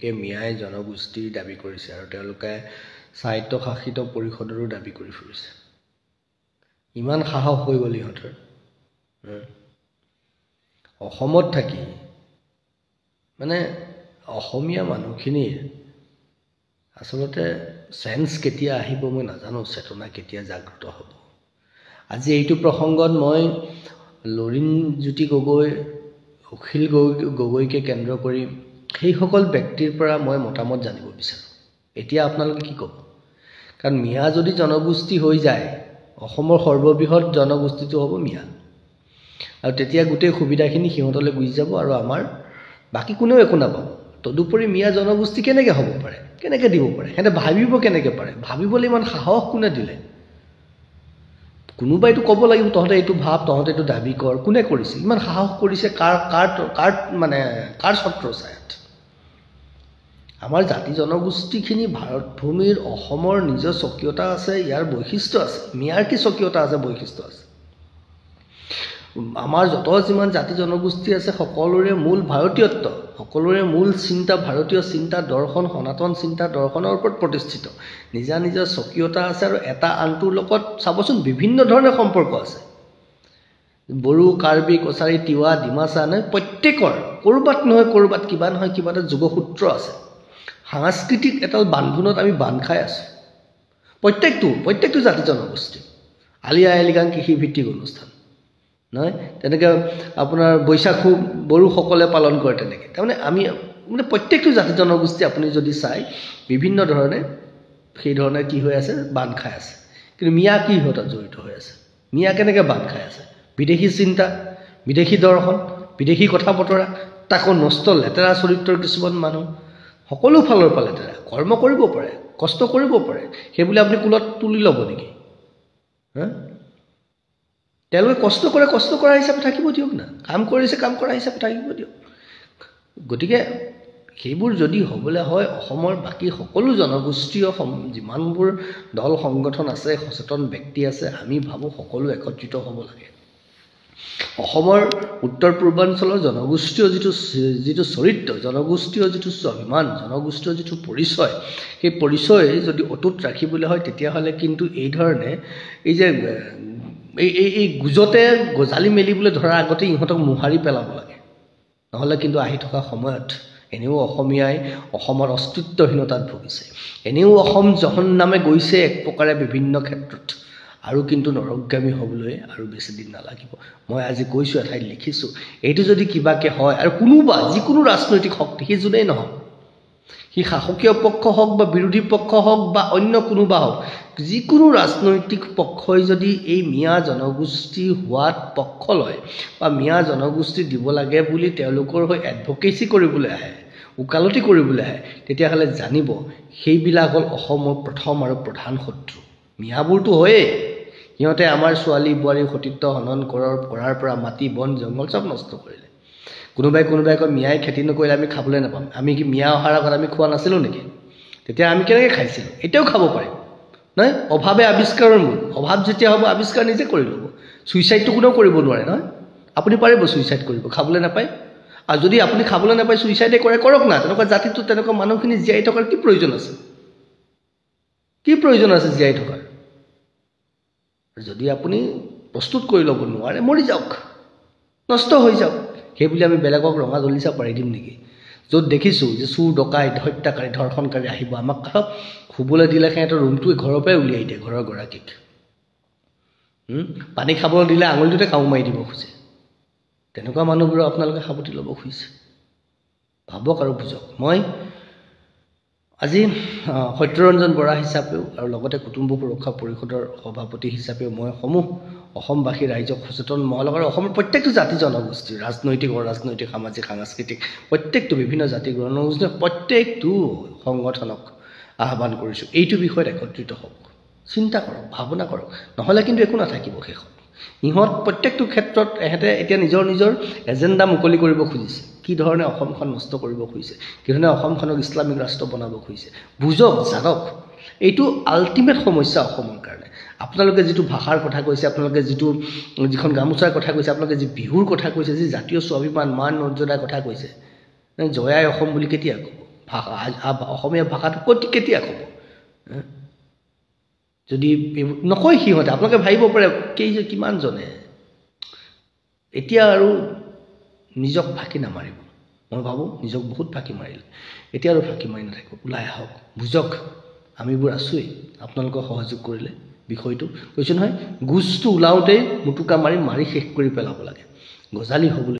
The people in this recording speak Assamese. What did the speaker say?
বিশেষকৈ মিয়াই জনগোষ্ঠীৰ দাবী কৰিছে আৰু তেওঁলোকে স্বায়ত্তশাসিত পৰিষদৰো দাবী কৰি ফুৰিছে ইমান সাহস হৈ গ'ল ইহঁতৰ অসমত থাকি মানে অসমীয়া মানুহখিনিৰ আচলতে সেন্স কেতিয়া আহিব মই নাজানো চেতনা কেতিয়া জাগ্ৰত হ'ব আজি এইটো প্ৰসংগত মই লৰিণজ্যোতি গগৈ অখিল গগৈকে কেন্দ্ৰ কৰি সেইসকল ব্যক্তিৰ পৰা মই মতামত জানিব বিচাৰোঁ এতিয়া আপোনালোকে কি ক'ব কাৰণ মিয়া যদি জনগোষ্ঠী হৈ যায় অসমৰ সৰ্ববৃহৎ জনগোষ্ঠীটো হ'ব মিয়া আৰু তেতিয়া গোটেই সুবিধাখিনি সিহঁতলৈ গুচি যাব আৰু আমাৰ বাকী কোনেও একো নাপাব তদুপৰি মিয়া জনগোষ্ঠী কেনেকৈ হ'ব পাৰে কেনেকৈ দিব পাৰে সিহঁতে ভাবিব কেনেকৈ পাৰে ভাবিবলৈ ইমান সাহস কোনে দিলে কোনোবাইতো ক'ব লাগিব তহঁতে এইটো ভাব তহঁতে এইটো দাবী কৰ কোনে কৰিছে ইমান সাহস কৰিছে কাৰ ছত্ৰ ছায়াত আমাৰ জাতি জনগোষ্ঠীখিনি ভাৰত ভূমিৰ অসমৰ নিজৰ স্বকীয়তা আছে ইয়াৰ বৈশিষ্ট্য আছে মিয়াৰ কি স্বকীয়তা আছে বৈশিষ্ট্য আছে আমাৰ যত যিমান জাতি জনগোষ্ঠী আছে সকলোৰে মূল ভাৰতীয়ত্ব সকলোৰে মূল চিন্তা ভাৰতীয় চিন্তা দৰ্শন সনাতন চিন্তা দৰ্শনৰ ওপৰত প্ৰতিষ্ঠিত নিজা নিজৰ স্বকীয়তা আছে আৰু এটা আনটোৰ লগত চাবচোন বিভিন্ন ধৰণৰ সম্পৰ্ক আছে বড়ো কাৰ্বি কছাৰী তিৱা ডিমাচা নে প্ৰত্যেকৰ কৰবাত নহয় কৰবাত কিবা নহয় কিবা এটা যোগসূত্ৰ আছে সাংস্কৃতিক এটা বান্ধোনত আমি বান্ধ খাই আছোঁ প্ৰত্যেকটো জাতি জনগোষ্ঠী আলি আই লৃগাং কৃষিভিত্তিক অনুষ্ঠান নহয় তেনেকৈ আপোনাৰ বৈশাখু বড়োসকলে পালন কৰে তেনেকৈ তাৰমানে আমি মানে প্ৰত্যেকটো জাতি জনগোষ্ঠী আপুনি যদি চাই বিভিন্ন ধৰণে সেই ধৰণে কি হৈ আছে বান্ধ খাই আছে কিন্তু মিয়া কি সিহঁতত জড়িত হৈ আছে মিয়া কেনেকৈ বান্ধ খাই আছে বিদেশী চিন্তা বিদেশী দৰ্শন বিদেশী কথা বতৰা তাকো নষ্ট লেতেৰা চৰিত্ৰৰ কিছুমান মানুহ সকলো ফালৰ পৰা লেতেৰা কৰ্ম কৰিব পাৰে কষ্ট কৰিব পাৰে সেইবুলি আপুনি কুলত তুলি ল'ব নেকি হা তেওঁলোকে কষ্ট কৰা হিচাপে থাকিব দিয়ক না কাম কৰিছে কাম কৰা হিচাপে থাকিব দিয়ক গতিকে সেইবোৰ যদি হ'বলৈ হয় অসমৰ বাকী সকলো জনগোষ্ঠীয় যিমানবোৰ দল সংগঠন আছে সচেতন ব্যক্তি আছে আমি ভাবোঁ সকলো একত্ৰিত হ'ব লাগে অসমৰ উত্তৰ পূৰ্বাঞ্চলৰ জনগোষ্ঠীয় যিটো চৰিত্ৰ জনগোষ্ঠীয় যিটো স্বাভিমান জনগোষ্ঠীয় যিটো পৰিচয় সেই পৰিচয় যদি অটুট ৰাখিবলৈ হয় তেতিয়াহ'লে কিন্তু এই ধৰণে এই যে এই গুজতে গজালি মেলিবলৈ ধৰাৰ আগতে ইহঁতক মোহাৰি পেলাব লাগে নহ'লে কিন্তু আহি থকা সময়ত এনেও অসমীয়াই অসমৰ অস্তিত্বহীনতাত ভুগিছে এনেও অসম জহন্নামে গৈছে এক প্ৰকাৰে বিভিন্ন ক্ষেত্ৰত আৰু কিন্তু নৰকগামী হ'বলৈ আৰু বেছি দিন নালাগিব মই আজি কৈছোঁ এঠাইত লিখিছোঁ এইটো যদি কিবাকে হয় আৰু কোনোবা যিকোনো ৰাজনৈতিক শক্তি সি যোনেই নহওক সি শাসকীয় পক্ষ হওক বা বিৰোধী পক্ষ হওক বা অন্য কোনোবা হওক যিকোনো ৰাজনৈতিক পক্ষই যদি এই মিয়া জনগোষ্ঠী হোৱাত পক্ষ লয় বা মিয়া জনগোষ্ঠী দিব লাগে বুলি তেওঁলোকৰ হৈ এডভকেচি কৰিবলৈ আহে উকালতি কৰিবলৈ আহে তেতিয়াহ'লে জানিব সেইবিলাক হ'ল অসমৰ প্ৰথম আৰু প্ৰধান শত্ৰু মিয়াবোৰতো হয়েই সিহঁতে আমাৰ ছোৱালী বোৱাৰী সতীত্ব হনন কৰাৰ পৰা মাটি বন জংঘল চব নষ্ট কৰিলে কোনোবাই কয় মিয়াই খেতি নকৰিলে আমি খাবলৈ নাপাম আমি কি মিয়া অহাৰ আগত আমি খোৱা নাছিলোঁ নেকি তেতিয়া আমি কেনেকৈ খাইছিলোঁ এতিয়াও খাব পাৰিম নহয় অভাৱে আৱিষ্কাৰৰ মূল অভাৱ যেতিয়া হ'ব আৱিষ্কাৰ নিজে কৰি ল'ব ছুইচাইডটো কোনেও কৰিব নোৱাৰে নহয় আপুনি পাৰিব ছুইচাইড কৰিব খাবলৈ নাপায় আৰু যদি আপুনি খাবলৈ নাপায় ছুইচাইডে কৰক না তেনেকুৱা জাতিটো তেনেকুৱা মানুহখিনি জীয়াই থকাৰ কি প্ৰয়োজন আছে জীয়াই থকাৰ যদি আপুনি প্ৰস্তুত কৰি ল'ব নোৱাৰে মৰি যাওক নষ্ট হৈ যাওক সেইবুলি আমি বেলেগক ৰঙা দলিচা পাৰি দিম নেকি য'ত দেখিছোঁ যে চুৰ ডকাইত হত্যাকাৰী ধৰ্ষণকাৰী আহিব আমাক শুবলৈ দিলে সিহঁতৰ ৰুমটো ঘৰৰ পৰাই উলিয়াই দিয়ে ঘৰৰ গৰাকীক পানী খাবলৈ দিলে আঙুলিটোতে কামো মাৰি দিব খোজে তেনেকুৱা মানুহবোৰক আপোনালোকে সাৱটি ল'ব খুজিছে ভাবক আৰু বুজক মই আজি সত্যৰঞ্জন বৰা হিচাপেও আৰু লগতে কুটুম্ব সুৰক্ষা পৰিষদৰ সভাপতি হিচাপেও মই অসমবাসী ৰাইজক সচেতন মহলক আৰু অসমৰ প্ৰত্যেকটো জাতি জনগোষ্ঠী ৰাজনৈতিক অৰাজনৈতিক সামাজিক সাংস্কৃতিক প্ৰত্যেকটো বিভিন্ন জাতি জনগোষ্ঠীৰ প্ৰত্যেকটো সংগঠনক আহ্বান কৰিছোঁ এইটো বিষয়ত একত্ৰিত হওক চিন্তা কৰক ভাৱনা কৰক নহ'লে কিন্তু একো নাথাকিব শেষত ইহঁত প্ৰত্যেকটো ক্ষেত্ৰত এহেঁতে এতিয়া নিজৰ এজেণ্ডা মুকলি কৰিব খুজিছে কি ধৰণে অসমখন নষ্ট কৰিব খুজিছে কি ধৰণে অসমখনক ইছলামিক ৰাষ্ট্ৰ বনাব খুজিছে বুজক জানক এইটো আল্টিমেট সমস্যা অসমৰ কাৰণে আপোনালোকে যিটো ভাষাৰ কথা কৈছে আপোনালোকে যিখন গামোচাৰ কথা কৈছে আপোনালোকে যি বিহুৰ কথা কৈছে যি জাতীয় স্বাভিমান মান মৰ্যাদাৰ কথা কৈছে জয়াই অসম বুলি কেতিয়া ক'ব অসমীয়া ভাষাটো কেতিয়া ক'ব যদি নকয় সিহঁতে আপোনালোকে ভাবিব পাৰে কিমান জনে এতিয়া আৰু নিজক ফাঁকি নামাৰিব মই ভাবোঁ নিজক বহুত ফাঁকি মাৰিলে এতিয়া আৰু ফাঁকি মাৰি নাথাকিব ওলাই আহক বুজক আমিবোৰ আছোৱেই আপোনালোকক সহযোগ কৰিলে বিষয়টো কৈছোঁ নহয় গুজটো ওলাওঁতেই মুটুকা মাৰি শেষ কৰি পেলাব লাগে গজালি হ'বলৈ